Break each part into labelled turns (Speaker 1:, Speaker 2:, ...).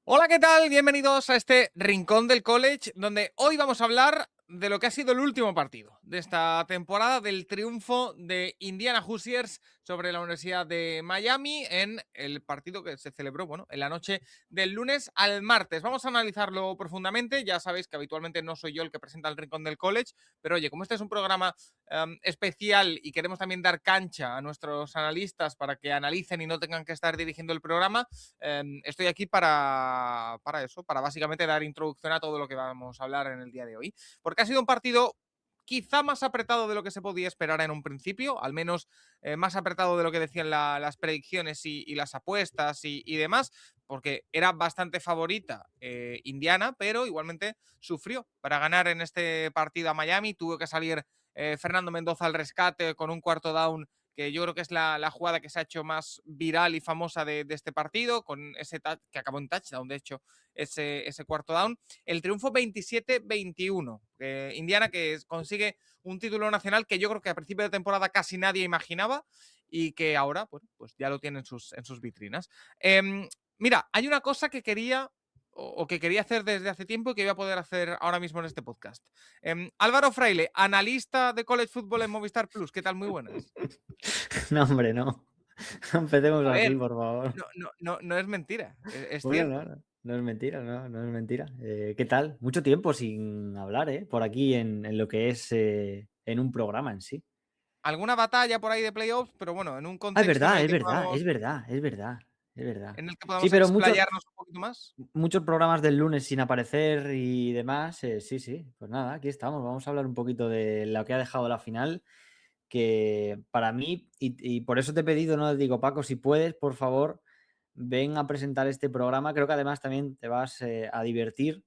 Speaker 1: Hola, ¿qué tal? Bienvenidos a este Rincón del College, donde hoy vamos a hablar de lo que ha sido el último partido de esta temporada, del triunfo de Indiana Hoosiers sobre la Universidad de Miami en el partido que se celebró, bueno, en la noche del lunes al martes. Vamos a analizarlo profundamente. Ya sabéis que habitualmente no soy yo el que presenta el Rincón del College, pero oye, como este es un programa especial y queremos también dar cancha a nuestros analistas para que analicen y no tengan que estar dirigiendo el programa, estoy aquí para eso, para básicamente dar introducción a todo lo que vamos a hablar en el día de hoy. Porque ha sido un partido quizá más apretado de lo que se podía esperar en un principio, al menos más apretado de lo que decían las predicciones y las apuestas y demás, porque era bastante favorita Indiana, pero igualmente sufrió para ganar en este partido a Miami. Tuvo que salir Fernando Mendoza al rescate con un cuarto down que yo creo que es la jugada que se ha hecho más viral y famosa de este partido, con ese que acabó en touchdown, de hecho, ese cuarto down. El triunfo 27-21. Indiana que consigue un título nacional que yo creo que a principio de temporada casi nadie imaginaba y que ahora, bueno, pues ya lo tiene en sus vitrinas. Mira, hay una cosa que quería o que quería hacer desde hace tiempo y que voy a poder hacer ahora mismo en este podcast. Álvaro Fraile, analista de College Football en Movistar Plus. ¿Qué tal? Muy buenas.
Speaker 2: No, hombre, no. No empecemos
Speaker 1: A ver,
Speaker 2: así, por favor.
Speaker 1: no es mentira, es
Speaker 2: Bueno, no,
Speaker 1: cierto.
Speaker 2: no es mentira, no es mentira. ¿Qué tal? Mucho tiempo sin hablar, ¿eh? Por aquí en lo que es en un programa en sí.
Speaker 1: Alguna batalla por ahí de playoffs, pero bueno, en un
Speaker 2: Ah, es
Speaker 1: contexto en
Speaker 2: verdad,
Speaker 1: el
Speaker 2: es
Speaker 1: que
Speaker 2: verdad,
Speaker 1: podamos,
Speaker 2: es verdad, es verdad, es verdad. Sí,
Speaker 1: podamos
Speaker 2: pero muchos,
Speaker 1: explayarnos un poquito más.
Speaker 2: muchos programas del lunes sin aparecer y demás. Sí, sí. Pues nada, aquí estamos. Vamos a hablar un poquito de lo que ha dejado la final. Que para mí, y por eso te he pedido, ¿no? Digo, Paco, si puedes, por favor, ven a presentar este programa. Creo que además también te vas a divertir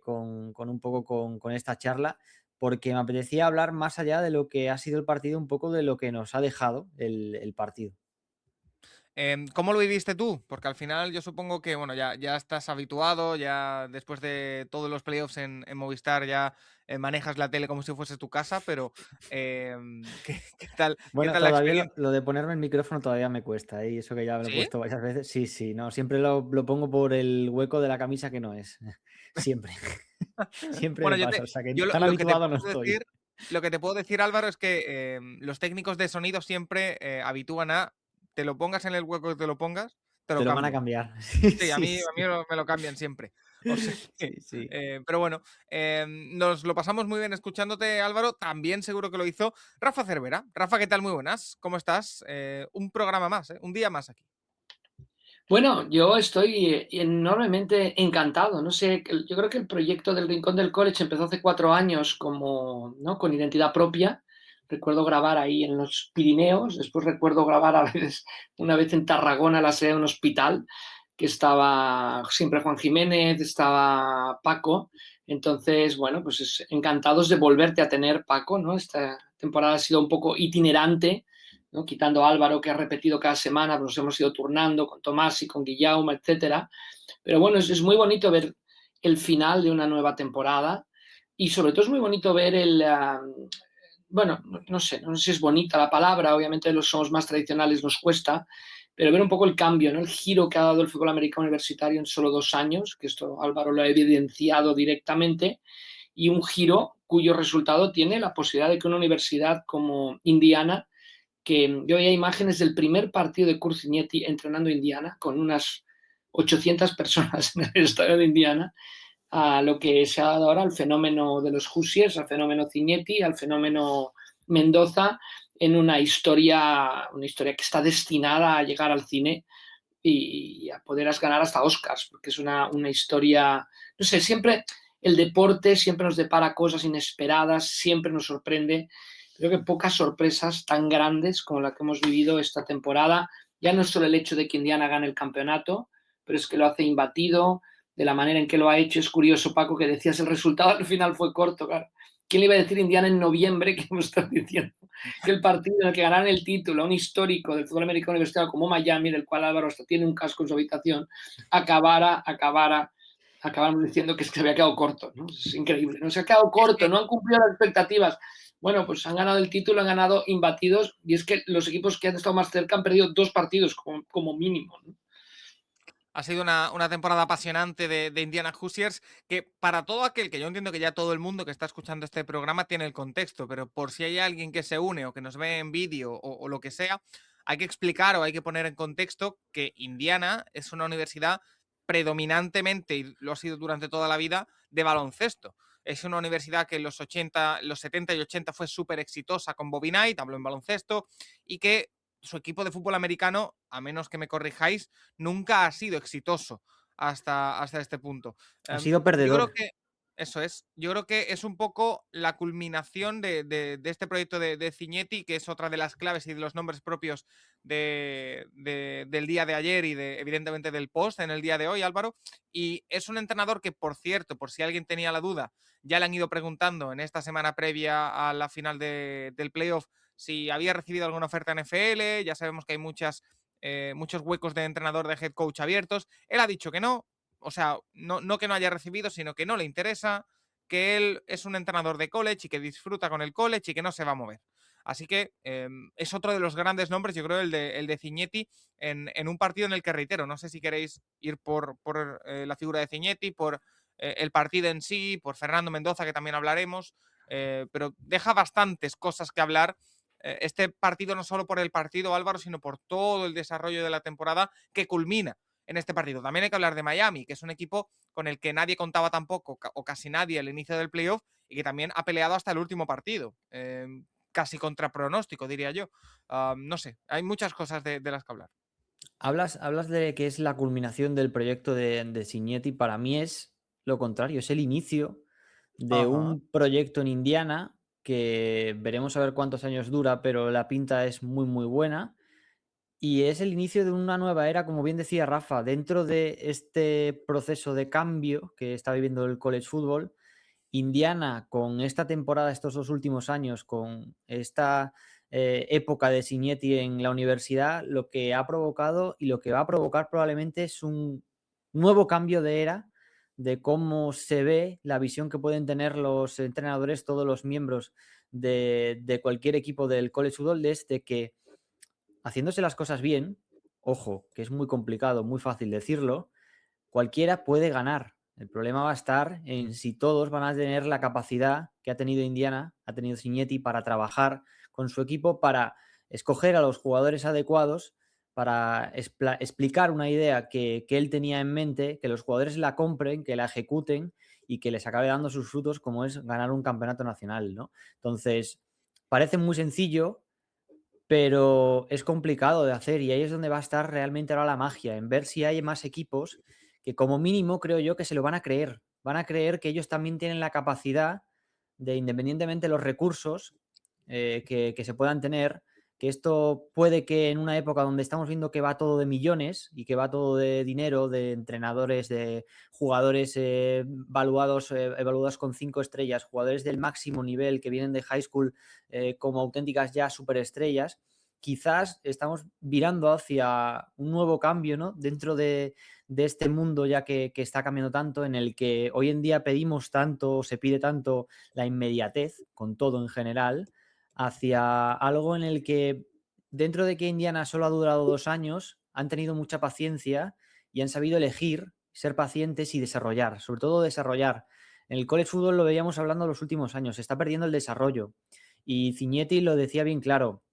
Speaker 2: con un poco con esta charla, porque me apetecía hablar más allá de lo que ha sido el partido, un poco de lo que nos ha dejado el partido.
Speaker 1: ¿Cómo lo viviste tú? Porque al final yo supongo que, bueno, ya estás habituado, ya después de todos los playoffs en Movistar ya manejas la tele como si fuese tu casa, pero ¿qué
Speaker 2: Bueno,
Speaker 1: tal la
Speaker 2: todavía
Speaker 1: experiencia?
Speaker 2: lo de ponerme el micrófono todavía me cuesta, ¿eh? Y eso que ya me lo he
Speaker 1: ¿Sí?
Speaker 2: puesto varias veces. Sí, sí, no, siempre lo pongo por el hueco de la camisa que no es. Siempre. Siempre
Speaker 1: Bueno,
Speaker 2: me pasa, o sea que
Speaker 1: yo
Speaker 2: tan habituado no estoy.
Speaker 1: lo que te puedo decir, Álvaro, es que los técnicos de sonido siempre habitúan a te lo pongas en el hueco que te lo pongas, te
Speaker 2: Te
Speaker 1: lo
Speaker 2: lo van a
Speaker 1: cambian.
Speaker 2: cambiar. Sí,
Speaker 1: Sí,
Speaker 2: sí,
Speaker 1: a mí
Speaker 2: sí.
Speaker 1: me lo cambian siempre. O sea que,
Speaker 2: Sí, sí.
Speaker 1: pero bueno, nos lo pasamos muy bien escuchándote, Álvaro. También seguro que lo hizo Rafa Cervera. Rafa, ¿qué tal? Muy buenas. ¿Cómo estás? Un programa más, un día más aquí.
Speaker 3: Bueno, yo estoy enormemente encantado. No sé, yo creo que el proyecto del Rincón del College empezó hace 4 años como, ¿no? Con identidad propia. Recuerdo grabar ahí en los Pirineos, después recuerdo grabar a veces, una vez en Tarragona, la sede de un hospital, que estaba siempre Juan Jiménez, estaba Paco. Entonces, bueno, pues encantados de volverte a tener, Paco, ¿no? Esta temporada ha sido un poco itinerante, ¿no? Quitando a Álvaro, que ha repetido cada semana, pues nos hemos ido turnando con Tomás y con Guillaume, etcétera. Pero bueno, es muy bonito ver el final de una nueva temporada y sobre todo es muy bonito ver bueno, no sé si es bonita la palabra, obviamente los somos más tradicionales nos cuesta, pero ver un poco el cambio, ¿no? El giro que ha dado el fútbol americano universitario en solo 2 años, que esto Álvaro lo ha evidenciado directamente, y un giro cuyo resultado tiene la posibilidad de que una universidad como Indiana, que yo veía imágenes del primer partido de Kurt Cignetti entrenando a Indiana, con unas 800 personas en el estadio de Indiana, a lo que se ha dado ahora al fenómeno de los Hoosiers, al fenómeno Cignetti, al fenómeno Mendoza, en una historia que está destinada a llegar al cine y a poder ganar hasta Oscars, porque es una historia, no sé, siempre el deporte siempre nos depara cosas inesperadas, siempre nos sorprende. Creo que pocas sorpresas tan grandes como la que hemos vivido esta temporada. Ya no es solo el hecho de que Indiana gane el campeonato, pero es que lo hace imbatido, de la manera en que lo ha hecho. Es curioso, Paco, que decías el resultado al final fue corto, claro. ¿Quién le iba a decir Indiana en noviembre, que me estás diciendo? Que el partido en el que ganaron el título, un histórico del fútbol americano universitario como Miami, del cual Álvaro hasta tiene un casco en su habitación, acabáramos diciendo que es que se había quedado corto, ¿no? Es increíble, ¿no? Se ha quedado
Speaker 1: Es
Speaker 3: corto,
Speaker 1: que
Speaker 3: no han cumplido las expectativas. Bueno, pues han ganado el título, han ganado imbatidos, y es que los equipos que han estado más cerca han perdido 2 partidos como mínimo, ¿no?
Speaker 1: Ha sido una temporada apasionante de Indiana Hoosiers, que para todo aquel, que yo entiendo que ya todo el mundo que está escuchando este programa tiene el contexto, pero por si hay alguien que se une o que nos ve en vídeo o lo que sea, hay que explicar o hay que poner en contexto que Indiana es una universidad predominantemente, y lo ha sido durante toda la vida, de baloncesto. Es una universidad que en los 80, los 70 y 80 fue súper exitosa con Bobby Knight, habló en baloncesto, y que su equipo de fútbol americano, a menos que me corrijáis, nunca ha sido exitoso hasta este punto.
Speaker 2: Ha sido
Speaker 1: Yo creo
Speaker 2: perdedor.
Speaker 1: que eso es. Yo creo que es un poco la culminación de este proyecto de Cignetti, que es otra de las claves y de los nombres propios del día de ayer y evidentemente del post en el día de hoy, Álvaro. Y es un entrenador que, por cierto, por si alguien tenía la duda, ya le han ido preguntando en esta semana previa a la final del playoff si había recibido alguna oferta en FL. Ya sabemos que hay muchos huecos de entrenador, de head coach abiertos. Él ha dicho que no, o sea, no que no haya recibido, sino que no le interesa, que él es un entrenador de college y que disfruta con el college y que no se va a mover. Así que es otro de los grandes nombres, yo creo, el de Cignetti, en un partido en el que, reitero, no sé si queréis ir por la figura de Cignetti, por el partido en sí, por Fernando Mendoza, que también hablaremos, pero deja bastantes cosas que hablar este partido, no solo por el partido, Álvaro, sino por todo el desarrollo de la temporada que culmina en este partido. También hay que hablar de Miami, que es un equipo con el que nadie contaba tampoco, o casi nadie, al inicio del playoff, y que también ha peleado hasta el último partido. Casi contra pronóstico, diría yo. No sé, hay muchas cosas de las que hablar.
Speaker 2: Hablas de que es la culminación del proyecto de Cignetti. Para mí es lo contrario, es el inicio de
Speaker 1: Ajá.
Speaker 2: un proyecto en Indiana que veremos a ver cuántos años dura, pero la pinta es muy, muy buena. Y es el inicio de una nueva era, como bien decía Rafa, dentro de este proceso de cambio que está viviendo el college football. Indiana, con esta temporada, estos 2 últimos años, con esta época de Cignetti en la universidad, lo que ha provocado y lo que va a provocar probablemente es un nuevo cambio de era de cómo se ve la visión que pueden tener los entrenadores, todos los miembros de cualquier equipo del college football, desde que haciéndose las cosas bien, ojo, que es muy complicado, muy fácil decirlo, cualquiera puede ganar. El problema va a estar en si todos van a tener la capacidad que ha tenido Indiana, ha tenido Cignetti, para trabajar con su equipo, para escoger a los jugadores adecuados, para explicar una idea que él tenía en mente, que los jugadores la compren, que la ejecuten y que les acabe dando sus frutos, como es ganar un campeonato nacional, ¿no? Entonces, parece muy sencillo, pero es complicado de hacer, y ahí es donde va a estar realmente ahora la magia, en ver si hay más equipos que, como mínimo, creo yo que se lo van a creer. Van a creer que ellos también tienen la capacidad de, independientemente de los recursos que se puedan tener, que esto puede que en una época donde estamos viendo que va todo de millones y que va todo de dinero, de entrenadores, de jugadores evaluados con 5 estrellas, jugadores del máximo nivel que vienen de high school como auténticas ya superestrellas, quizás estamos virando hacia un nuevo cambio, ¿no? Dentro de este mundo ya que está cambiando tanto, en el que hoy en día pedimos tanto, se pide tanto la inmediatez con todo en general, hacia algo en el que, dentro de que Indiana solo ha durado 2 años, han tenido mucha paciencia y han sabido elegir, ser pacientes y desarrollar, sobre todo desarrollar. En el college football lo veíamos hablando los últimos años, se está perdiendo el desarrollo. Y Cignetti lo decía bien claro,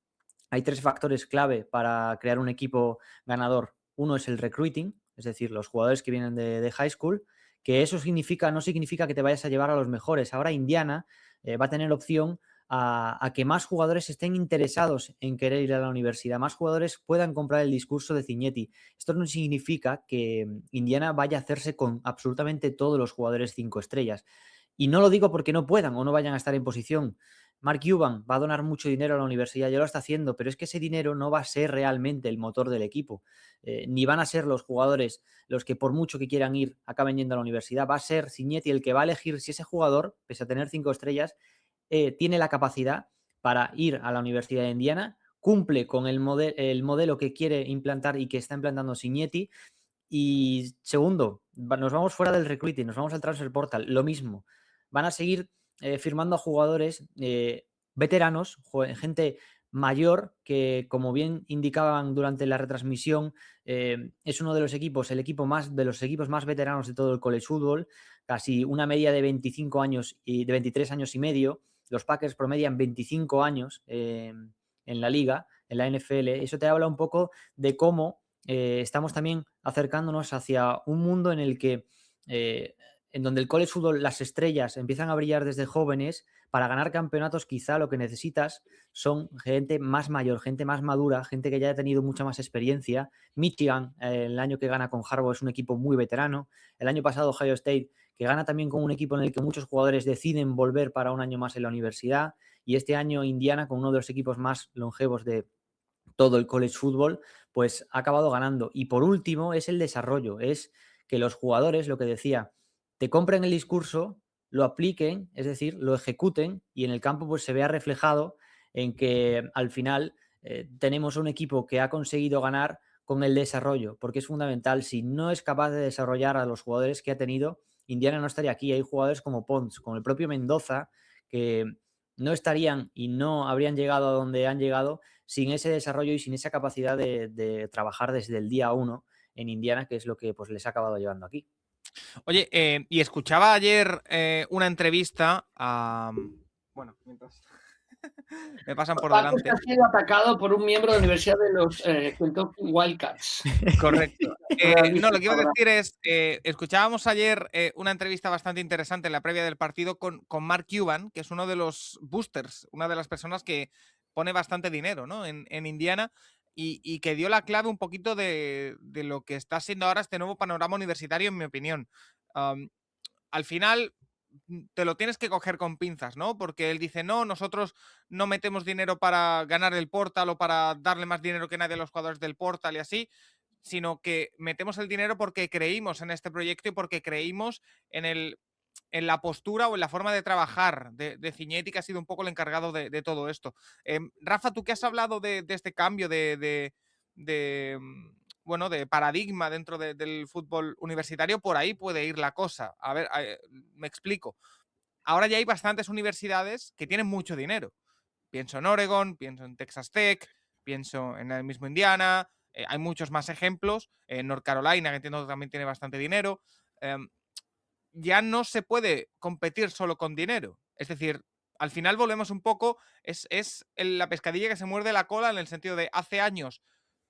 Speaker 2: hay 3 factores clave para crear un equipo ganador. Uno es el recruiting, es decir, los jugadores que vienen de high school, que eso no significa que te vayas a llevar a los mejores. Ahora Indiana va a tener opción a que más jugadores estén interesados en querer ir a la universidad, más jugadores puedan comprar el discurso de Cignetti. Esto no significa que Indiana vaya a hacerse con absolutamente todos los jugadores 5 estrellas. Y no lo digo porque no puedan o no vayan a estar en posición. Mark Cuban va a donar mucho dinero a la universidad, ya lo está haciendo, pero es que ese dinero no va a ser realmente el motor del equipo. Ni van a ser los jugadores los que, por mucho que quieran ir, acaben yendo a la universidad. Va a ser Cignetti el que va a elegir si ese jugador, pese a tener 5 estrellas, tiene la capacidad para ir a la Universidad de Indiana, cumple con el modelo que quiere implantar y que está implantando Cignetti. Y segundo, nos vamos fuera del recruiting, nos vamos al transfer portal, lo mismo. Van a seguir firmando a jugadores veteranos, gente mayor que, como bien indicaban durante la retransmisión, es uno de los equipos, de los equipos más veteranos de todo el college football, casi una media de 25 años y de 23 años y medio. Los Packers promedian 25 años en la liga, en la NFL. Eso te habla un poco de cómo estamos también acercándonos hacia un mundo en el que en donde el college football, las estrellas empiezan a brillar desde jóvenes. Para ganar campeonatos quizá lo que necesitas son gente más mayor, gente más madura, gente que ya ha tenido mucha más experiencia. Michigan, el año que gana con Harbaugh, es un equipo muy veterano. El año pasado Ohio State, que gana también con un equipo en el que muchos jugadores deciden volver para un año más en la universidad. Y este año Indiana, con uno de los equipos más longevos de todo el college football, pues ha acabado ganando. Y por último es el desarrollo, es que los jugadores, lo que decía, te compren el discurso, lo apliquen, es decir, lo ejecuten, y en el campo pues se vea reflejado en que al final tenemos un equipo que ha conseguido ganar con el desarrollo, porque es fundamental. Si no es capaz de desarrollar a los jugadores que ha tenido, Indiana no estaría aquí. Hay jugadores como Pons, como el propio Mendoza, que no estarían y no habrían llegado a donde han llegado sin ese desarrollo y sin esa capacidad de trabajar desde el día uno en Indiana, que es lo que pues, les ha acabado llevando aquí.
Speaker 1: Oye, y escuchaba ayer una entrevista a... Bueno, mientras me pasan por
Speaker 3: Paco
Speaker 1: delante.
Speaker 3: ha sido atacado por un miembro de la Universidad de los Kentucky Wildcats.
Speaker 1: Correcto. No, lo que iba a decir es, escuchábamos ayer una entrevista bastante interesante en la previa del partido con Mark Cuban, que es uno de los boosters, una de las personas que pone bastante dinero, ¿no? en Indiana, y que dio la clave un poquito de lo que está siendo ahora este nuevo panorama universitario, en mi opinión. Al final te lo tienes que coger con pinzas, ¿no? Porque él dice, no, nosotros no metemos dinero para ganar el Portal o para darle más dinero que nadie a los jugadores del Portal y así, sino que metemos el dinero porque creímos en este proyecto y porque creímos en la postura o en la forma de trabajar de Ciñetti, que ha sido un poco el encargado de todo esto. Rafa, tú que has hablado de este cambio bueno, de paradigma dentro del fútbol universitario, por ahí puede ir la cosa. A ver, me explico. Ahora ya hay bastantes universidades que tienen mucho dinero. Pienso en Oregon, pienso en Texas Tech, pienso en el mismo Indiana, hay muchos más ejemplos, en North Carolina, que entiendo que también tiene bastante dinero. Ya no se puede competir solo con dinero. Es decir, al final volvemos un poco, es la pescadilla que se muerde la cola, en el sentido de hace años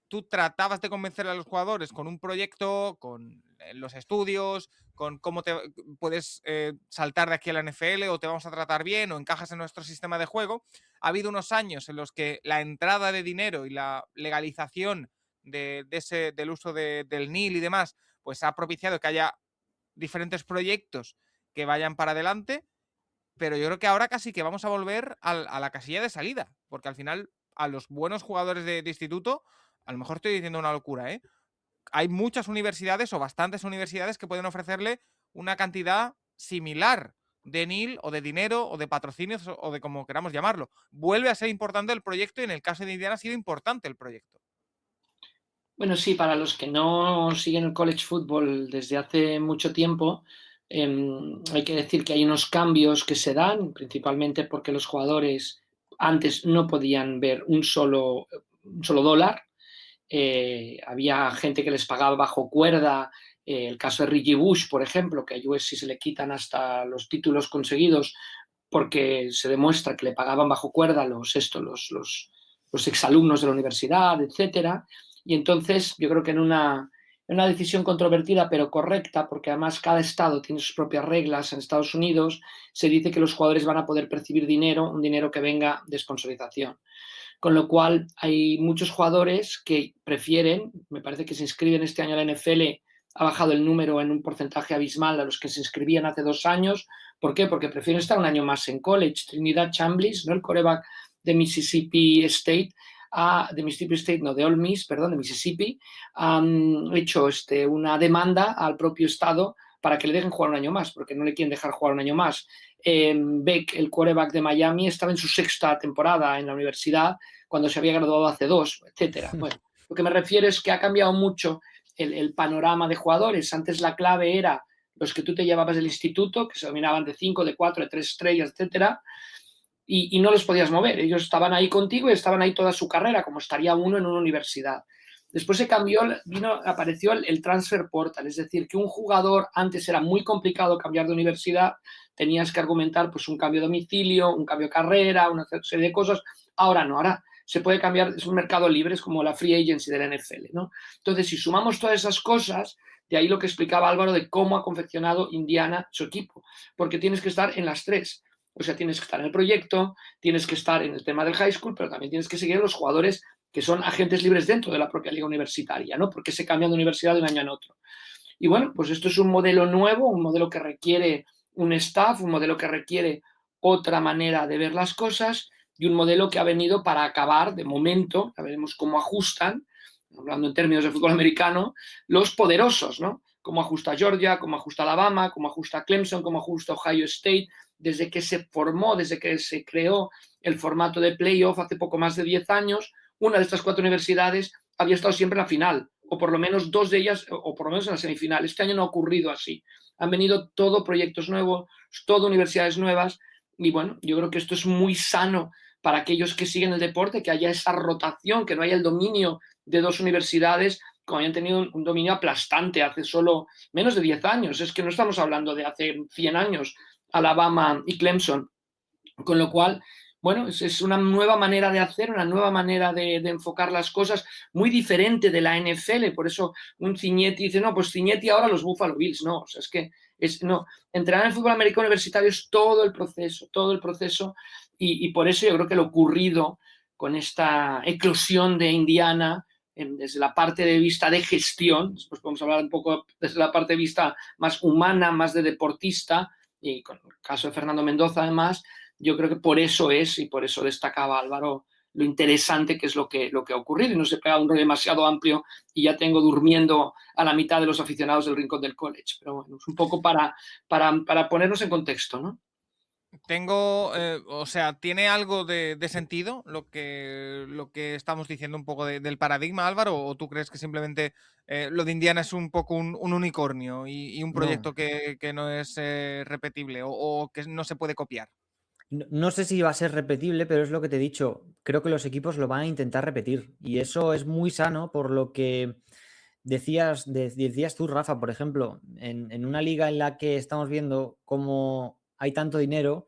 Speaker 1: tú tratabas de convencer a los jugadores con un proyecto, con los estudios, con cómo te puedes saltar de aquí a la NFL o te vamos a tratar bien o encajas en nuestro sistema de juego. Ha habido unos años en los que la entrada de dinero y la legalización del uso del NIL y demás, pues ha propiciado que haya diferentes proyectos que vayan para adelante, pero yo creo que ahora casi que vamos a volver a la casilla de salida, porque al final a los buenos jugadores de instituto, a lo mejor estoy diciendo una locura, ¿eh? Hay muchas universidades o bastantes universidades que pueden ofrecerle una cantidad similar de NIL o de dinero o de patrocinios o de como queramos llamarlo. Vuelve a ser importante el proyecto y en el caso de Indiana ha sido importante el proyecto.
Speaker 3: Bueno, sí, para los que no siguen el college football desde hace mucho tiempo, hay que decir que hay unos cambios que se dan, principalmente porque los jugadores antes no podían ver un solo dólar. Había gente que les pagaba bajo cuerda. El caso de Reggie Bush, por ejemplo, que a USC se le quitan hasta los títulos conseguidos porque se demuestra que le pagaban bajo cuerda los exalumnos de la universidad, etcétera. Y entonces yo creo que en una decisión controvertida pero correcta, porque además cada estado tiene sus propias reglas. En Estados Unidos se dice que los jugadores van a poder percibir dinero, un dinero que venga de sponsorización. Con lo cual hay muchos jugadores que prefieren, me parece que se inscriben este año a la NFL, ha bajado el número en un porcentaje abismal a los que se inscribían hace 2 años. ¿Por qué? Porque prefieren estar un año más en college. Trinidad Chambliss, ¿no? El quarterback de Mississippi State, de Ole Miss, perdón, de Mississippi, han hecho una demanda al propio estado para que le dejen jugar un año más, porque no le quieren dejar jugar un año más. Beck, el quarterback de Miami, estaba en su 6ª temporada en la universidad cuando se había graduado hace 2, etcétera. Bueno, lo que me refiero es que ha cambiado mucho el panorama de jugadores. Antes la clave era los que tú te llevabas del instituto, que se dominaban de 5, de 4, de 3 estrellas, etcétera. y no los podías mover. Ellos estaban ahí contigo y estaban ahí toda su carrera, como estaría uno en una universidad. Después se cambió, apareció el transfer portal, es decir, que un jugador antes era muy complicado cambiar de universidad, tenías que argumentar pues un cambio de domicilio, un cambio de carrera, una serie de cosas. Ahora no, ahora se puede cambiar, es un mercado libre, es como la free agency del NFL, ¿no? Entonces, si sumamos todas esas cosas, de ahí lo que explicaba Álvaro de cómo ha confeccionado Indiana su equipo, porque tienes que estar en las tres. O sea, tienes que estar en el proyecto, tienes que estar en el tema del high school, pero también tienes que seguir a los jugadores que son agentes libres dentro de la propia liga universitaria, ¿no? Porque se cambian de universidad de un año en otro. Y bueno, pues esto es un modelo nuevo, un modelo que requiere un staff, un modelo que requiere otra manera de ver las cosas y un modelo que ha venido para acabar, de momento, ya veremos cómo ajustan, hablando en términos de fútbol americano, los poderosos, ¿no? Cómo ajusta Georgia, cómo ajusta Alabama, cómo ajusta Clemson, cómo ajusta Ohio State, desde que se formó, desde que se creó el formato de playoff hace poco más de 10 años, una de estas 4 universidades había estado siempre en la final, o por lo menos 2 de ellas, o por lo menos en la semifinal. Este año no ha ocurrido así. Han venido todo proyectos nuevos, todo universidades nuevas, y bueno, yo creo que esto es muy sano para aquellos que siguen el deporte, que haya esa rotación, que no haya el dominio de 2 universidades como habían tenido un dominio aplastante hace solo menos de 10 años. Es que no estamos hablando de hace 100 años, Alabama y Clemson. Con lo cual, bueno, es una nueva manera de hacer, una nueva manera de enfocar las cosas, muy diferente de la NFL. Por eso un Cignetti dice, no, pues Cignetti ahora los Buffalo Bills. No, o sea, es que no, entrenar en el fútbol americano universitario es todo el proceso, y por eso yo creo que lo ocurrido con esta eclosión de Indiana, desde la parte de vista de gestión, después podemos hablar un poco desde la parte de vista más humana, más de deportista, y con el caso de Fernando Mendoza además, yo creo que por eso es, y por eso destacaba Álvaro, lo interesante que es lo que ha ocurrido, y no se pega un rollo demasiado amplio y ya tengo durmiendo a la mitad de los aficionados del Rincón del College. Pero bueno, es un poco para ponernos en contexto, ¿no?
Speaker 1: Tengo, o sea, ¿tiene algo de sentido lo que estamos diciendo un poco del paradigma, Álvaro? ¿O tú crees que simplemente lo de Indiana es un poco un unicornio y un
Speaker 2: No,
Speaker 1: proyecto que no es repetible o que no se puede copiar?
Speaker 2: no sé si va a ser repetible, pero es lo que te he dicho. Creo que los equipos lo van a intentar repetir. Y eso es muy sano por lo que decías tú, Rafa, por ejemplo, en una liga en la que estamos viendo cómo hay tanto dinero,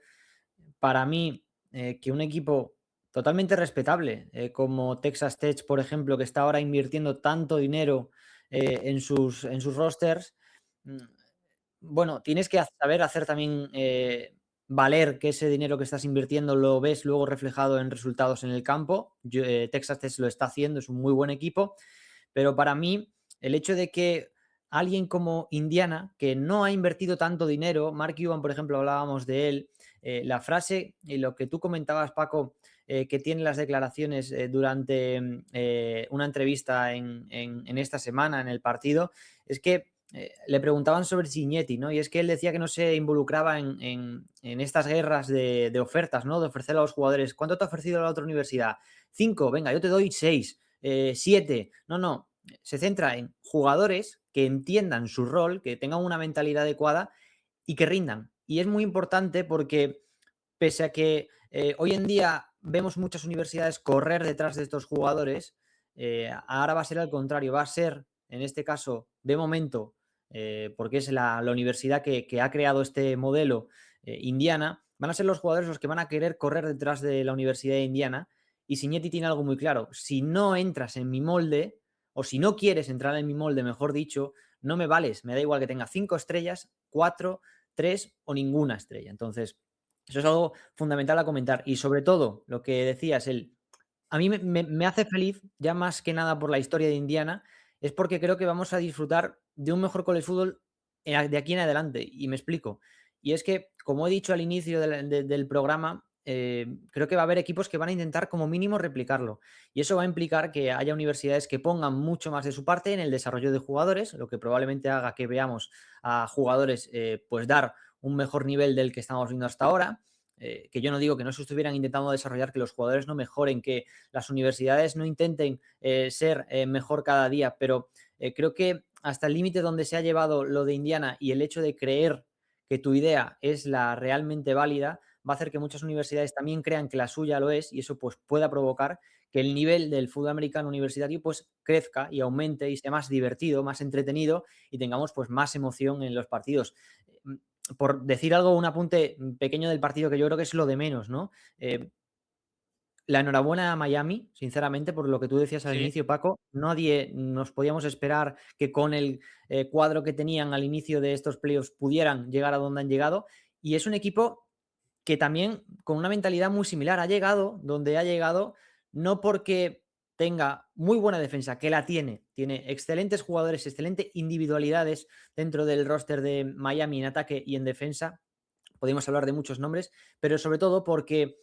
Speaker 2: para mí, que un equipo totalmente respetable, como Texas Tech, por ejemplo, que está ahora invirtiendo tanto dinero en sus rosters, mm, bueno, tienes que saber hacer también valer que ese dinero que estás invirtiendo lo ves luego reflejado en resultados en el campo. Texas Tech lo está haciendo, es un muy buen equipo, pero para mí el hecho de que alguien como Indiana, que no ha invertido tanto dinero, Mark Cuban, por ejemplo, hablábamos de él, la frase y lo que tú comentabas, Paco, que tiene las declaraciones durante una entrevista en esta semana, en el partido, es que le preguntaban sobre Signetti, ¿no? Y es que él decía que no se involucraba en estas guerras de ofertas, ¿no? De ofrecer a los jugadores. ¿Cuánto te ha ofrecido la otra universidad? 5, venga, yo te doy 6, 7. No, no. Se centra en jugadores que entiendan su rol, que tengan una mentalidad adecuada y que rindan. Y es muy importante porque pese a que hoy en día vemos muchas universidades correr detrás de estos jugadores, ahora va a ser al contrario, va a ser, en este caso, de momento, porque es la universidad que ha creado este modelo, Indiana, van a ser los jugadores los que van a querer correr detrás de la Universidad de Indiana. Y Signetti tiene algo muy claro: si no entras en mi molde, o si no quieres entrar en mi molde, mejor dicho, no me vales, me da igual que tenga 5 estrellas, 4, 3 o ninguna estrella. Entonces, eso es algo fundamental a comentar. Y sobre todo, lo que decías, a mí me hace feliz, ya más que nada por la historia de Indiana, es porque creo que vamos a disfrutar de un mejor college fútbol de aquí en adelante. Y me explico. Y es que, como he dicho al inicio del programa, creo que va a haber equipos que van a intentar como mínimo replicarlo. Y eso va a implicar que haya universidades que pongan mucho más de su parte en el desarrollo de jugadores, lo que probablemente haga que veamos a jugadores pues dar un mejor nivel del que estamos viendo hasta ahora. Que yo no digo que no se estuvieran intentando desarrollar, que los jugadores no mejoren, que las universidades no intenten ser mejor cada día, pero creo que hasta el límite donde se ha llevado lo de Indiana y el hecho de creer que tu idea es la realmente válida, va a hacer que muchas universidades también crean que la suya lo es y eso pues pueda provocar que el nivel del fútbol americano universitario pues crezca y aumente y sea más divertido, más entretenido y tengamos pues más emoción en los partidos. Por decir algo, un apunte pequeño del partido que yo creo que es lo de menos, ¿no? La enhorabuena a Miami, sinceramente, por lo que tú decías al
Speaker 1: Sí,
Speaker 2: inicio, Paco. Nadie nos podíamos esperar que con el cuadro que tenían al inicio de estos playoffs pudieran llegar a donde han llegado. Y es un equipo que también con una mentalidad muy similar ha llegado donde ha llegado, no porque tenga muy buena defensa, que la tiene excelentes jugadores, excelentes individualidades dentro del roster de Miami en ataque y en defensa. Podemos hablar de muchos nombres, pero sobre todo porque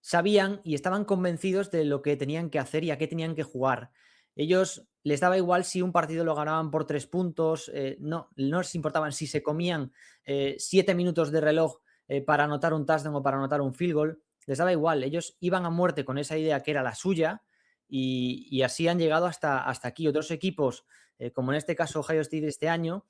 Speaker 2: sabían y estaban convencidos de lo que tenían que hacer y a qué tenían que jugar. Ellos les daba igual si un partido lo ganaban por 3 puntos, no les importaban si se comían 7 minutos de reloj para anotar un touchdown o para anotar un field goal, les daba igual, ellos iban a muerte con esa idea que era la suya y así han llegado hasta aquí. Otros equipos, como en este caso Ohio State este año,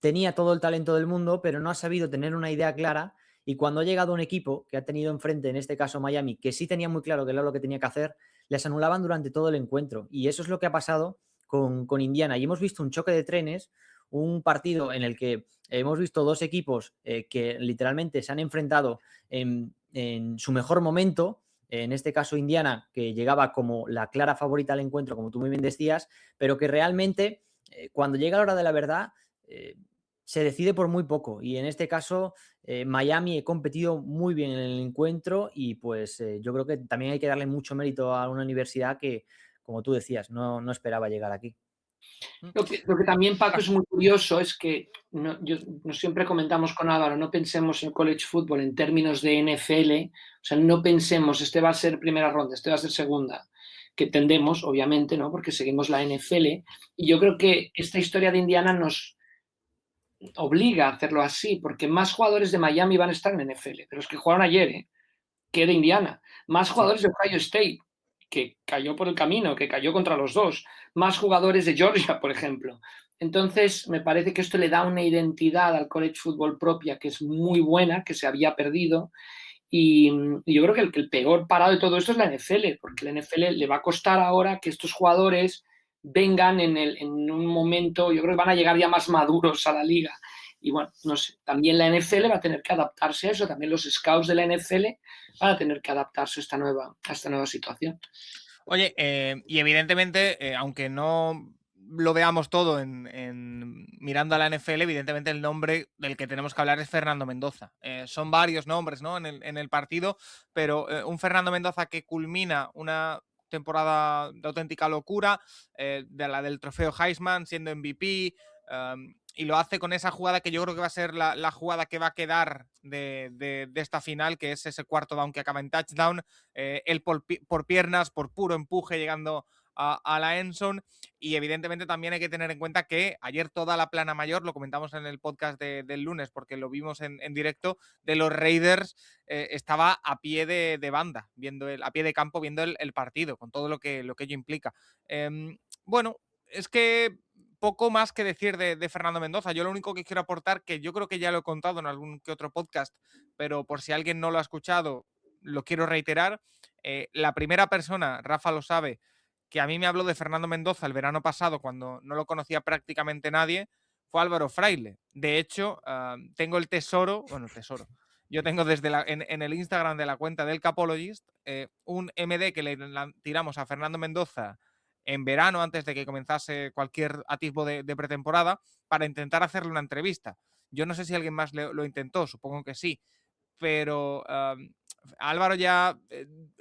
Speaker 2: tenía todo el talento del mundo, pero no ha sabido tener una idea clara y cuando ha llegado un equipo que ha tenido enfrente, en este caso Miami, que sí tenía muy claro que era lo que tenía que hacer, les anulaban durante todo el encuentro. Y eso es lo que ha pasado con Indiana. Y hemos visto un choque de trenes, un partido en el que hemos visto dos equipos que literalmente se han enfrentado en su mejor momento. En este caso Indiana, que llegaba como la clara favorita al encuentro, como tú muy bien decías, pero que realmente cuando llega la hora de la verdad se decide por muy poco. Y en este caso Miami ha competido muy bien en el encuentro y pues yo creo que también hay que darle mucho mérito a una universidad que, como tú decías, no esperaba llegar aquí.
Speaker 3: Lo que también, Paco, es muy curioso es que nos siempre comentamos con Álvaro, no pensemos en college football en términos de NFL, o sea, no pensemos, este va a ser primera ronda, este va a ser segunda, que tendemos, obviamente, ¿no? Porque seguimos la NFL, y yo creo que esta historia de Indiana nos obliga a hacerlo así, porque más jugadores de Miami van a estar en NFL, pero los que jugaron ayer, que de Indiana, más
Speaker 2: Sí.
Speaker 3: jugadores de Ohio State, que cayó por el camino, que cayó contra los dos, más jugadores de Georgia, por ejemplo. Entonces, me parece que esto le da una identidad al college football propia que es muy buena, que se había perdido. Y yo creo que el peor parado de todo esto es la NFL, porque la NFL le va a costar ahora que estos jugadores vengan en un momento, yo creo que van a llegar ya más maduros a la liga. Y bueno, no sé, también la NFL va a tener que adaptarse a eso, también los scouts de la NFL van a tener que adaptarse a esta nueva situación.
Speaker 1: Oye, y evidentemente, aunque no lo veamos todo mirando a la NFL, evidentemente el nombre del que tenemos que hablar es Fernando Mendoza. Son varios nombres, ¿no? en el partido, pero un Fernando Mendoza que culmina una temporada de auténtica locura, de la del trofeo Heisman, siendo MVP, y lo hace con esa jugada que yo creo que va a ser la jugada que va a quedar de esta final, que es ese cuarto down que acaba en touchdown, él por piernas, por puro empuje, llegando a la endzone. Y evidentemente también hay que tener en cuenta que ayer toda la plana mayor, lo comentamos en el podcast del lunes porque lo vimos en directo, de los Raiders estaba a pie de banda, a pie de campo viendo el partido, con todo lo que ello implica. Bueno, es que poco más que decir de Fernando Mendoza. Yo lo único que quiero aportar, que yo creo que ya lo he contado en algún que otro podcast, pero por si alguien no lo ha escuchado, lo quiero reiterar. La primera persona, Rafa lo sabe, que a mí me habló de Fernando Mendoza el verano pasado, cuando no lo conocía prácticamente nadie, fue Álvaro Fraile. De hecho, tengo el tesoro, yo tengo en el Instagram de la cuenta del Capologist un MD que le tiramos a Fernando Mendoza en verano, antes de que comenzase cualquier atisbo de pretemporada, para intentar hacerle una entrevista. Yo no sé si alguien más lo intentó, supongo que sí, pero Álvaro ya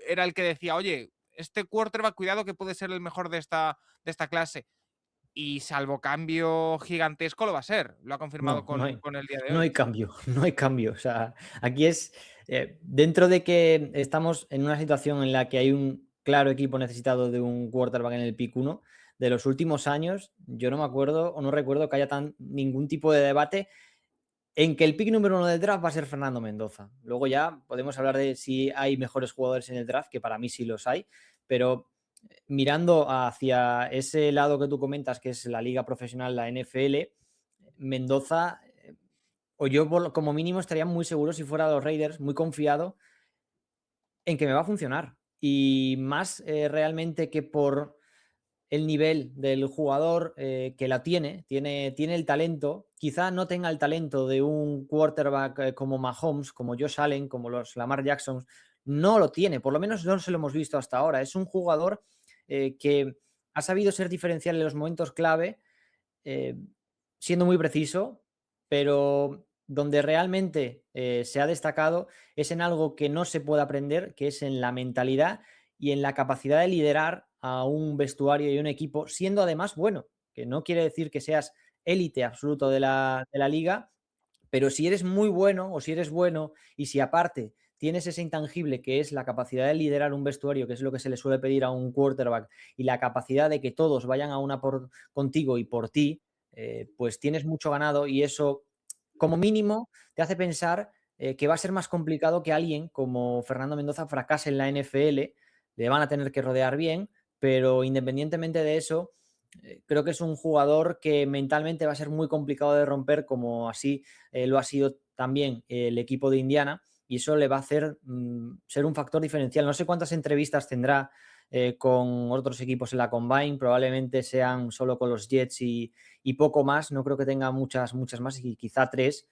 Speaker 1: era el que decía, oye, este quarterback, cuidado que puede ser el mejor de esta clase. Y salvo cambio gigantesco lo va a ser. Lo ha confirmado
Speaker 2: No,
Speaker 1: con el día de
Speaker 2: no
Speaker 1: hoy.
Speaker 2: hay cambio, no hay cambio. O sea, aquí es, dentro de que estamos en una situación en la que hay un claro equipo necesitado de un quarterback en el pick 1, de los últimos años, yo no me acuerdo o no recuerdo que haya ningún tipo de debate en que el pick número 1 del draft va a ser Fernando Mendoza. Luego ya podemos hablar de si hay mejores jugadores en el draft, que para mí sí los hay, pero mirando hacia ese lado que tú comentas, que es la liga profesional, la NFL, Mendoza o yo como mínimo estaría muy seguro si fuera de los Raiders, muy confiado en que me va a funcionar. Y más realmente que por el nivel del jugador que la tiene el talento, quizá no tenga el talento de un quarterback como Mahomes, como Josh Allen, como los Lamar Jackson, no lo tiene, por lo menos no se lo hemos visto hasta ahora. Es un jugador que ha sabido ser diferencial en los momentos clave, eh, siendo muy preciso, pero donde realmente se ha destacado es en algo que no se puede aprender, que es en la mentalidad y en la capacidad de liderar a un vestuario y un equipo, siendo además bueno, que no quiere decir que seas élite absoluto de la liga, pero si eres muy bueno o si eres bueno y si aparte tienes ese intangible que es la capacidad de liderar un vestuario, que es lo que se le suele pedir a un quarterback, y la capacidad de que todos vayan a una por contigo y por ti, pues tienes mucho ganado y eso, como mínimo, te hace pensar que va a ser más complicado que alguien como Fernando Mendoza fracase en la NFL, le van a tener que rodear bien, pero independientemente de eso, creo que es un jugador que mentalmente va a ser muy complicado de romper, como así lo ha sido también el equipo de Indiana, y eso le va a hacer ser un factor diferencial. No sé cuántas entrevistas tendrá con otros equipos en la Combine, probablemente sean solo con los Jets y poco más, no creo que tenga muchas más, y quizá 3.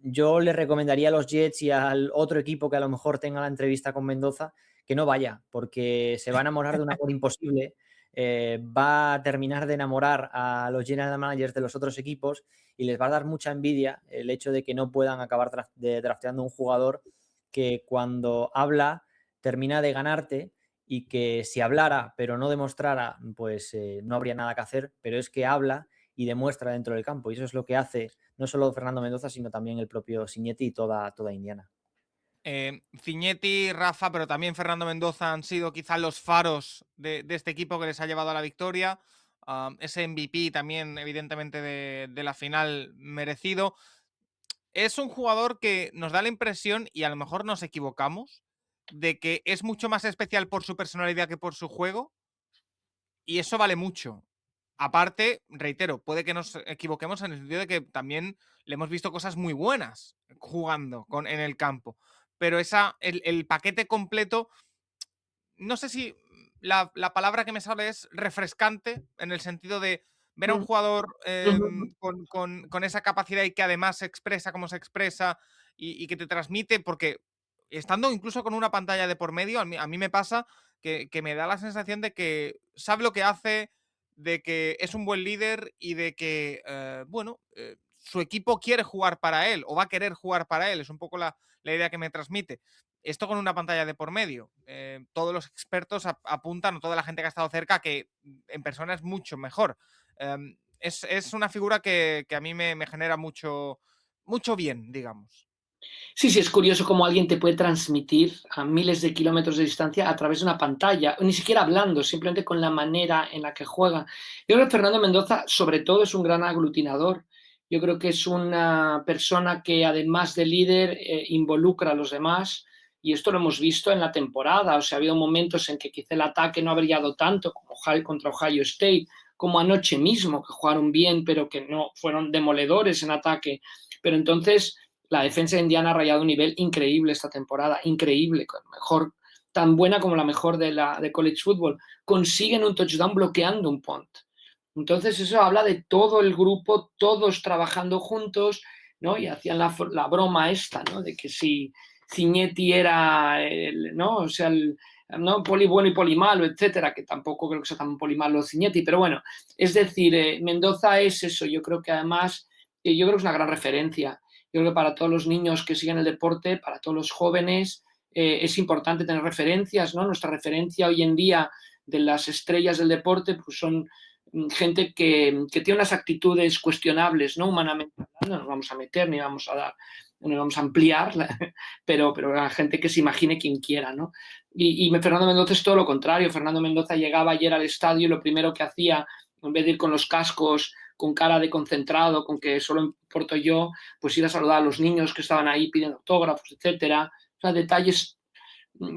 Speaker 2: Yo le recomendaría a los Jets y al otro equipo que a lo mejor tenga la entrevista con Mendoza que no vaya, porque se va a enamorar de un amor imposible, va a terminar de enamorar a los general managers de los otros equipos y les va a dar mucha envidia el hecho de que no puedan acabar drafteando un jugador que cuando habla termina de ganarte, y que si hablara pero no demostrara, pues no habría nada que hacer, pero es que habla y demuestra dentro del campo, y eso es lo que hace no solo Fernando Mendoza, sino también el propio Signetti y toda Indiana.
Speaker 1: Ciñetti, Rafa, pero también Fernando Mendoza han sido quizás los faros de este equipo que les ha llevado a la victoria. Ese MVP también, evidentemente, de la final merecido. Es un jugador que nos da la impresión, y a lo mejor nos equivocamos, de que es mucho más especial por su personalidad que por su juego, y eso vale mucho. Aparte, reitero, puede que nos equivoquemos en el sentido de que también le hemos visto cosas muy buenas jugando en el campo, pero el paquete completo, no sé si la palabra que me sale es refrescante, en el sentido de ver a un jugador con esa capacidad y que además se expresa como se expresa y que te transmite, porque estando incluso con una pantalla de por medio, a mí me pasa que me da la sensación de que sabe lo que hace, de que es un buen líder y de que, su equipo quiere jugar para él o va a querer jugar para él. Es un poco la idea que me transmite. Esto con una pantalla de por medio. Todos los expertos apuntan, o toda la gente que ha estado cerca, que en persona es mucho mejor. Es una figura que a mí me genera mucho bien, digamos.
Speaker 3: Sí, sí, es curioso cómo alguien te puede transmitir a miles de kilómetros de distancia a través de una pantalla, o ni siquiera hablando, simplemente con la manera en la que juega. Yo creo que Fernando Mendoza, sobre todo, es un gran aglutinador. Yo creo que es una persona que, además de líder, involucra a los demás. Y esto lo hemos visto en la temporada. O sea, ha habido momentos en que quizá el ataque no ha brillado tanto, como contra Ohio State, como anoche mismo, que jugaron bien, pero que no fueron demoledores en ataque. Pero entonces la defensa de Indiana ha rayado un nivel increíble esta temporada, increíble, mejor, tan buena como la mejor de college football. Consiguen un touchdown bloqueando un punt. Entonces eso habla de todo el grupo, todos trabajando juntos, ¿no? Y hacían la broma esta, ¿no? De que si Ciñetti era, ¿no? O sea, ¿no? Poli bueno y poli malo, etcétera, que tampoco creo que sea tan poli malo Ciñetti, pero bueno, es decir, Mendoza es eso. Yo creo que además, yo creo que es una gran referencia. Yo creo que para todos los niños que siguen el deporte, para todos los jóvenes, es importante tener referencias, ¿no? Nuestra referencia hoy en día de las estrellas del deporte, pues son gente que tiene unas actitudes cuestionables, ¿no? Humanamente hablando, no nos vamos a meter ni vamos a dar, no vamos a ampliar, pero la gente que se imagine quien quiera, ¿no? Y Fernando Mendoza es todo lo contrario. Fernando Mendoza llegaba ayer al estadio y lo primero que hacía, en vez de ir con los cascos, con cara de concentrado, con que solo importo yo, pues ir a saludar a los niños que estaban ahí pidiendo autógrafos, etcétera. O sea, detalles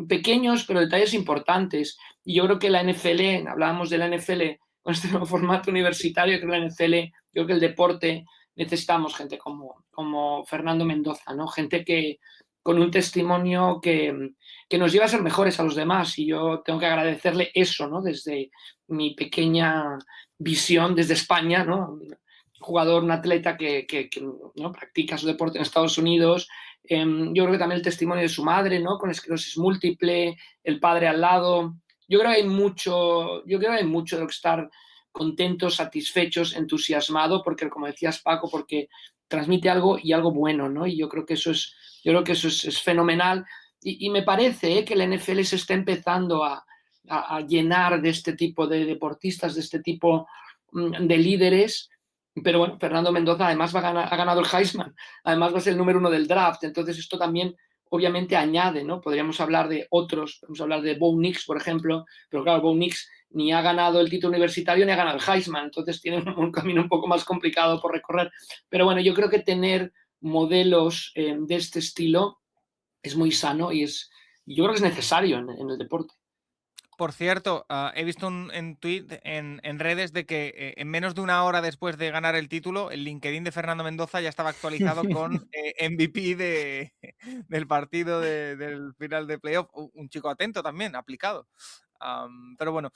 Speaker 3: pequeños, pero detalles importantes. Y yo creo que la NFL, hablábamos de la NFL con este nuevo formato universitario, creo que la NFL, yo creo que el deporte necesitamos gente como Fernando Mendoza, ¿no? Gente que con un testimonio que nos lleva a ser mejores a los demás, y yo tengo que agradecerle eso, ¿no? Desde mi pequeña visión desde España, ¿no? Un jugador, un atleta que ¿no? practica su deporte en Estados Unidos. Yo creo que también el testimonio de su madre, ¿no? Con esclerosis múltiple, el padre al lado. Yo creo que hay mucho de lo que estar contentos, satisfechos, entusiasmado, porque como decías Paco, porque transmite algo y algo bueno, ¿no? Y yo creo que eso es fenomenal. Y me parece que la NFL se está empezando a llenar de este tipo de deportistas, de este tipo de líderes. Pero bueno, Fernando Mendoza además ha ganado el Heisman, además va a ser el número 1 del draft, entonces esto también obviamente añade, ¿no? Podríamos hablar de otros, podemos hablar de Bo Nix, por ejemplo, pero claro, Bo Nix ni ha ganado el título universitario ni ha ganado el Heisman, entonces tiene un camino un poco más complicado por recorrer. Pero bueno, yo creo que tener modelos de este estilo es muy sano y yo creo que es necesario en el deporte.
Speaker 1: Por cierto, he visto en tweet en redes de que en menos de una hora después de ganar el título, el LinkedIn de Fernando Mendoza ya estaba actualizado con MVP del partido del final de playoff. Un chico atento también, aplicado. Pero bueno,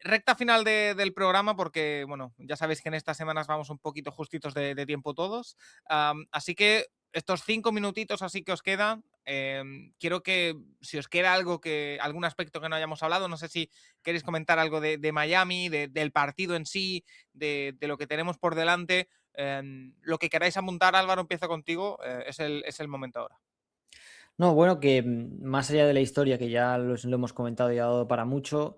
Speaker 1: recta final del programa porque, bueno, ya sabéis que en estas semanas vamos un poquito justitos de tiempo todos. Así que estos 5 minutitos así que os quedan, quiero que si os queda algún aspecto que no hayamos hablado, no sé si queréis comentar algo de Miami, del partido en sí, de lo que tenemos por delante. Lo que queráis apuntar, Álvaro, empiezo contigo, es el momento ahora.
Speaker 2: No, bueno, que más allá de la historia, que ya lo hemos comentado y ha dado para mucho,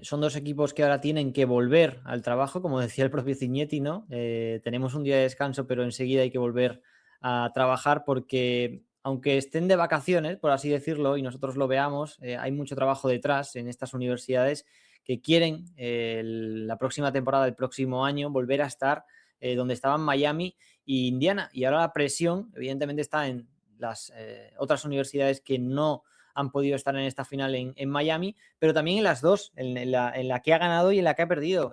Speaker 2: son dos equipos que ahora tienen que volver al trabajo, como decía el propio Cignetti, ¿no? Tenemos un día de descanso, pero enseguida hay que volver a trabajar porque, aunque estén de vacaciones, por así decirlo, y nosotros lo veamos, hay mucho trabajo detrás en estas universidades que quieren la próxima temporada, el próximo año, volver a estar donde estaban Miami e Indiana. Y ahora la presión, evidentemente, está en las otras universidades que no han podido estar en esta final en Miami, pero también en las dos, en la que ha ganado y en la que ha perdido.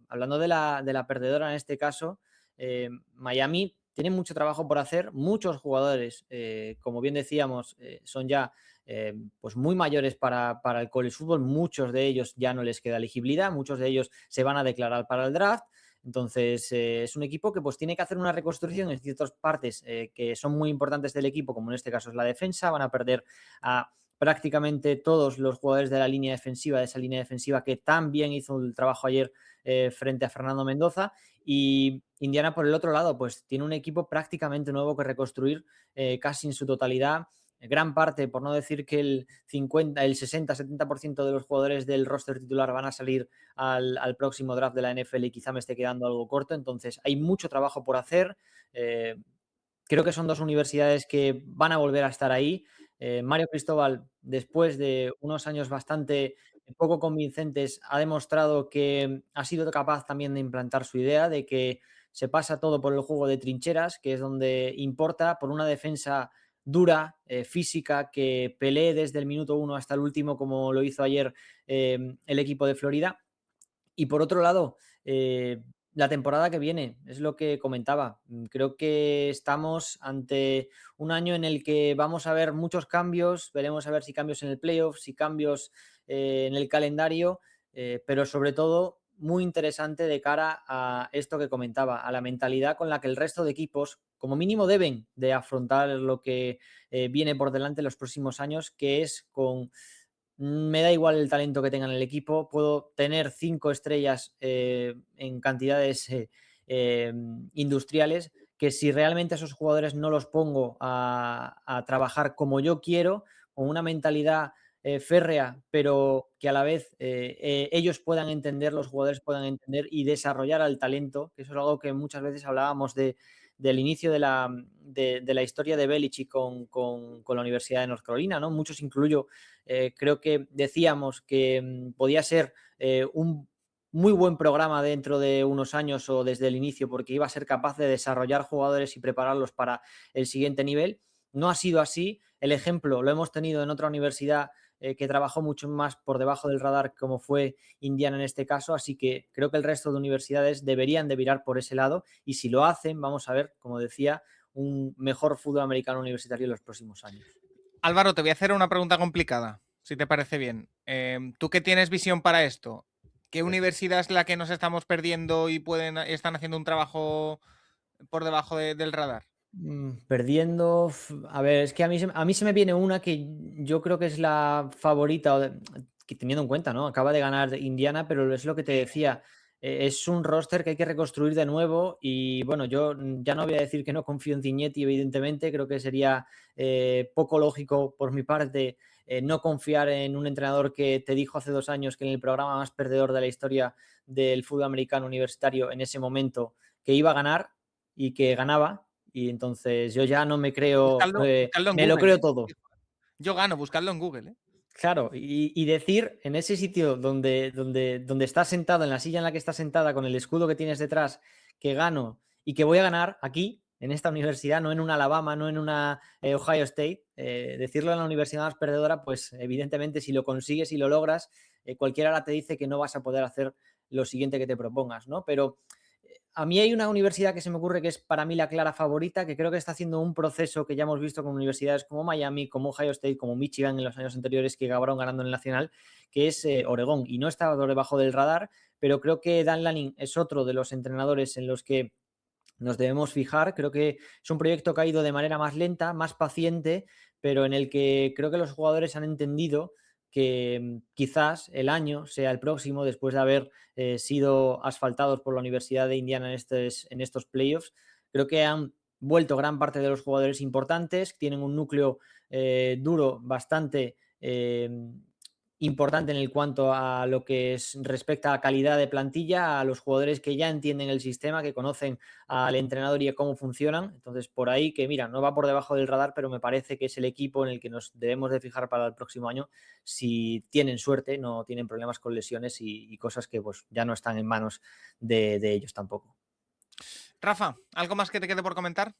Speaker 2: Hablando de la perdedora en este caso, Miami tiene mucho trabajo por hacer, muchos jugadores, como bien decíamos, son ya pues muy mayores para el college football, muchos de ellos ya no les queda elegibilidad, muchos de ellos se van a declarar para el draft. Entonces, es un equipo que pues tiene que hacer una reconstrucción en ciertas partes que son muy importantes del equipo, como en este caso es la defensa. Van a perder a prácticamente todos los jugadores de la línea defensiva, de esa línea defensiva que tan bien hizo el trabajo ayer frente a Fernando Mendoza. Y Indiana, por el otro lado, pues tiene un equipo prácticamente nuevo que reconstruir casi en su totalidad. Gran parte, por no decir que el 60-70% de los jugadores del roster titular van a salir al próximo draft de la NFL y quizá me esté quedando algo corto. Entonces hay mucho trabajo por hacer. Creo que son dos universidades que van a volver a estar ahí. Mario Cristóbal, después de unos años bastante poco convincentes, ha demostrado que ha sido capaz también de implantar su idea de que se pasa todo por el juego de trincheras, que es donde importa, por una defensa dura, física, que pelee desde el minuto 1 hasta el último, como lo hizo ayer el equipo de Florida. Y por otro lado, la temporada que viene, es lo que comentaba. Creo que estamos ante un año en el que vamos a ver muchos cambios, veremos a ver si cambios en el playoff, si cambios en el calendario, pero sobre todo muy interesante de cara a esto que comentaba, a la mentalidad con la que el resto de equipos, como mínimo, deben de afrontar lo que viene por delante en los próximos años, que es con me da igual el talento que tenga en el equipo, puedo tener 5 estrellas en cantidades industriales, que si realmente esos jugadores no los pongo a trabajar como yo quiero, con una mentalidad férrea, pero que a la vez ellos puedan entender, los jugadores puedan entender y desarrollar al talento, que eso es algo que muchas veces hablábamos del inicio de la historia de Belichick con la Universidad de North Carolina, ¿no? Muchos incluyo, creo que decíamos que podía ser un muy buen programa dentro de unos años o desde el inicio, porque iba a ser capaz de desarrollar jugadores y prepararlos para el siguiente nivel. No ha sido así. El ejemplo lo hemos tenido en otra universidad que trabajó mucho más por debajo del radar como fue Indiana en este caso, así que creo que el resto de universidades deberían de virar por ese lado y si lo hacen, vamos a ver, como decía, un mejor fútbol americano universitario en los próximos años.
Speaker 1: Álvaro, te voy a hacer una pregunta complicada, si te parece bien. Tú que tienes visión para esto, ¿qué universidad es la que nos estamos perdiendo y están haciendo un trabajo por debajo del radar?
Speaker 2: Perdiendo, a ver, es que a mí se me viene una que yo creo que es la favorita, que teniendo en cuenta, ¿no? Acaba de ganar Indiana, pero es lo que te decía, es un roster que hay que reconstruir de nuevo y bueno, yo ya no voy a decir que no confío en Cignetti, evidentemente, creo que sería poco lógico por mi parte no confiar en un entrenador que te dijo hace 2 años que en el programa más perdedor de la historia del fútbol americano universitario en ese momento que iba a ganar y que ganaba. Y entonces yo ya no me creo,
Speaker 1: Buscadlo en
Speaker 2: me lo
Speaker 1: Google,
Speaker 2: creo todo.
Speaker 1: Yo gano, buscadlo en Google, ¿eh?
Speaker 2: Claro, y decir en ese sitio donde estás sentado, en la silla en la que estás sentada, con el escudo que tienes detrás, que gano y que voy a ganar aquí, en esta universidad, no en una Alabama, no en una Ohio State, decirlo en la universidad más perdedora, pues evidentemente si lo consigues y lo logras, cualquiera ahora te dice que no vas a poder hacer lo siguiente que te propongas, ¿no? Pero a mí hay una universidad que se me ocurre que es para mí la clara favorita, que creo que está haciendo un proceso que ya hemos visto con universidades como Miami, como Ohio State, como Michigan en los años anteriores que acabaron ganando en el Nacional, que es Oregón. Y no está por debajo del radar, pero creo que Dan Lanning es otro de los entrenadores en los que nos debemos fijar. Creo que es un proyecto que ha ido de manera más lenta, más paciente, pero en el que creo que los jugadores han entendido que quizás el año sea el próximo, después de haber sido asfaltados por la Universidad de Indiana en estos playoffs. Creo que han vuelto gran parte de los jugadores importantes, tienen un núcleo duro bastante importante en el cuanto a lo que respecta a calidad de plantilla, a los jugadores que ya entienden el sistema, que conocen al entrenador y a cómo funcionan. Entonces, por ahí que, mira, no va por debajo del radar, pero me parece que es el equipo en el que nos debemos de fijar para el próximo año. Si tienen suerte, no tienen problemas con lesiones y cosas que pues ya no están en manos de ellos tampoco.
Speaker 1: Rafa, ¿algo más que te quede por comentar?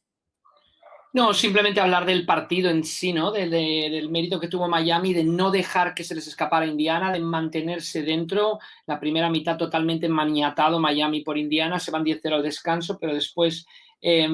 Speaker 3: No, simplemente hablar del partido en sí, ¿no? Del mérito que tuvo Miami, de no dejar que se les escapara Indiana, de mantenerse dentro. La primera mitad totalmente maniatado Miami por Indiana, se van 10-0 al descanso, pero después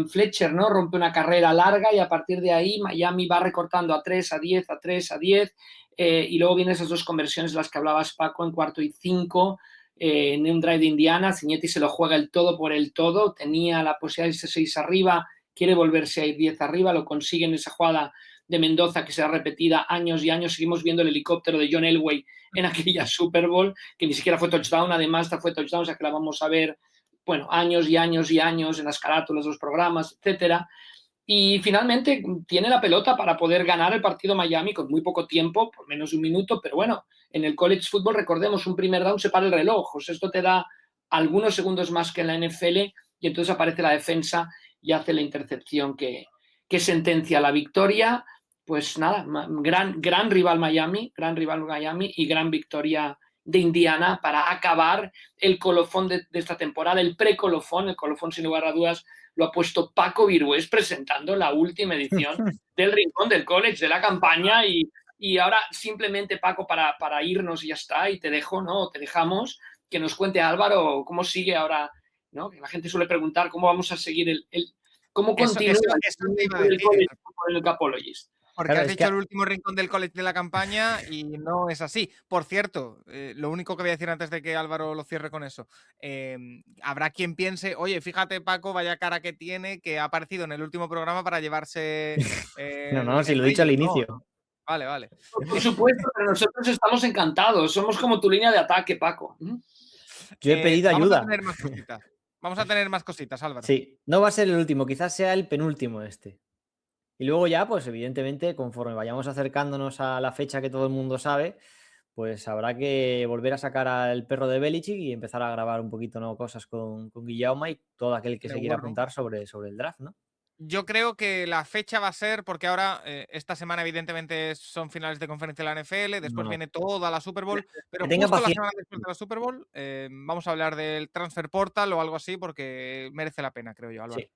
Speaker 3: Fletcher, ¿no? Rompe una carrera larga y a partir de ahí Miami va recortando a 3, a 10, a 3, a 10, y luego vienen esas dos conversiones de las que hablabas, Paco, en 4 y 5, en un drive de Indiana. Cignetti se lo juega el todo por el todo, tenía la posibilidad de irse 6 arriba, quiere volverse a ir 10 arriba, lo consigue en esa jugada de Mendoza que será repetida años y años. Seguimos viendo el helicóptero de John Elway en aquella Super Bowl, que ni siquiera fue touchdown, además fue touchdown, o sea que la vamos a ver, bueno, años y años y años en las carátulas de los programas, etcétera. Y finalmente tiene la pelota para poder ganar el partido Miami con muy poco tiempo, por menos de un minuto, pero bueno, en el college football, recordemos, un primer down se para el reloj, o sea, esto te da algunos segundos más que en la NFL y entonces aparece la defensa y hace la intercepción que sentencia la victoria. Pues nada, gran rival Miami y gran victoria de Indiana para acabar el colofón de esta temporada, el pre-colofón, el colofón sin lugar a dudas lo ha puesto Paco Virués presentando la última edición del Rincón del College de la campaña y ahora simplemente, Paco, para irnos y ya está, y te dejo, ¿no? Te dejamos que nos cuente Álvaro cómo sigue ahora, ¿no? Que la gente suele preguntar cómo vamos a seguir cómo continúa
Speaker 1: eso te iba a decir.
Speaker 3: el Capologist.
Speaker 1: Porque
Speaker 2: Claro,
Speaker 1: has dicho el último rincón del college de la campaña y no es así. Por cierto, lo único que voy a decir antes de que Álvaro lo cierre con eso, habrá quien piense, oye, fíjate Paco, vaya cara que tiene, que ha aparecido en el último programa para llevarse...
Speaker 2: no, si lo he dicho al inicio.
Speaker 1: No. Vale.
Speaker 3: Por supuesto, pero nosotros estamos encantados. Somos como tu línea de ataque, Paco.
Speaker 2: Yo he pedido ayuda.
Speaker 1: Vamos a tener más cositas, Álvaro.
Speaker 2: Sí, no va a ser el último, quizás sea el penúltimo este. Y luego ya, pues evidentemente, conforme vayamos acercándonos a la fecha que todo el mundo sabe, pues habrá que volver a sacar al perro de Belichick y empezar a grabar un poquito, ¿no? Cosas con Guillaume y todo aquel que se quiera apuntar sobre el draft, ¿no?
Speaker 1: Yo creo que la fecha va a ser, porque ahora esta semana evidentemente son finales de conferencia de la NFL, después viene toda la Super Bowl, pero justo la semana después de la Super Bowl vamos a hablar del Transfer Portal o algo así porque merece la pena, creo yo, Álvaro.
Speaker 2: Sí.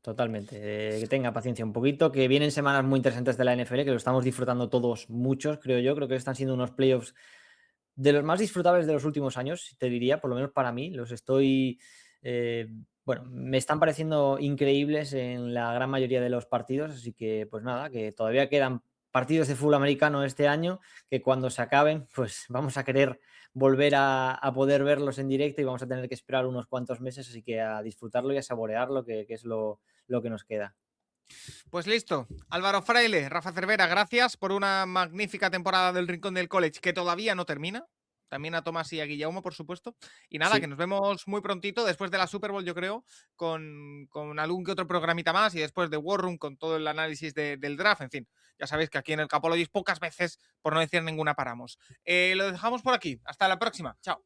Speaker 2: Totalmente. Que tenga paciencia un poquito, que vienen semanas muy interesantes de la NFL, que lo estamos disfrutando todos muchos, creo yo. Creo que están siendo unos playoffs de los más disfrutables de los últimos años, te diría, por lo menos para mí. Los estoy, bueno, me están pareciendo increíbles en la gran mayoría de los partidos, así que pues nada, que todavía quedan partidos de fútbol americano este año, que cuando se acaben, pues vamos a querer volver a poder verlos en directo y vamos a tener que esperar unos cuantos meses, así que a disfrutarlo y a saborearlo, que es lo que nos queda.
Speaker 1: Pues listo. Álvaro Fraile, Rafa Cervera, gracias por una magnífica temporada del Rincón del College que todavía no termina. También a Tomás y a Guillermo, por supuesto. Y nada,
Speaker 2: Sí.
Speaker 1: que nos vemos muy prontito, después de la Super Bowl, yo creo, con algún que otro programita más y después de War Room con todo el análisis del draft. En fin, ya sabéis que aquí en el Capologis pocas veces, por no decir ninguna, paramos. Lo dejamos por aquí. Hasta la próxima. Chao.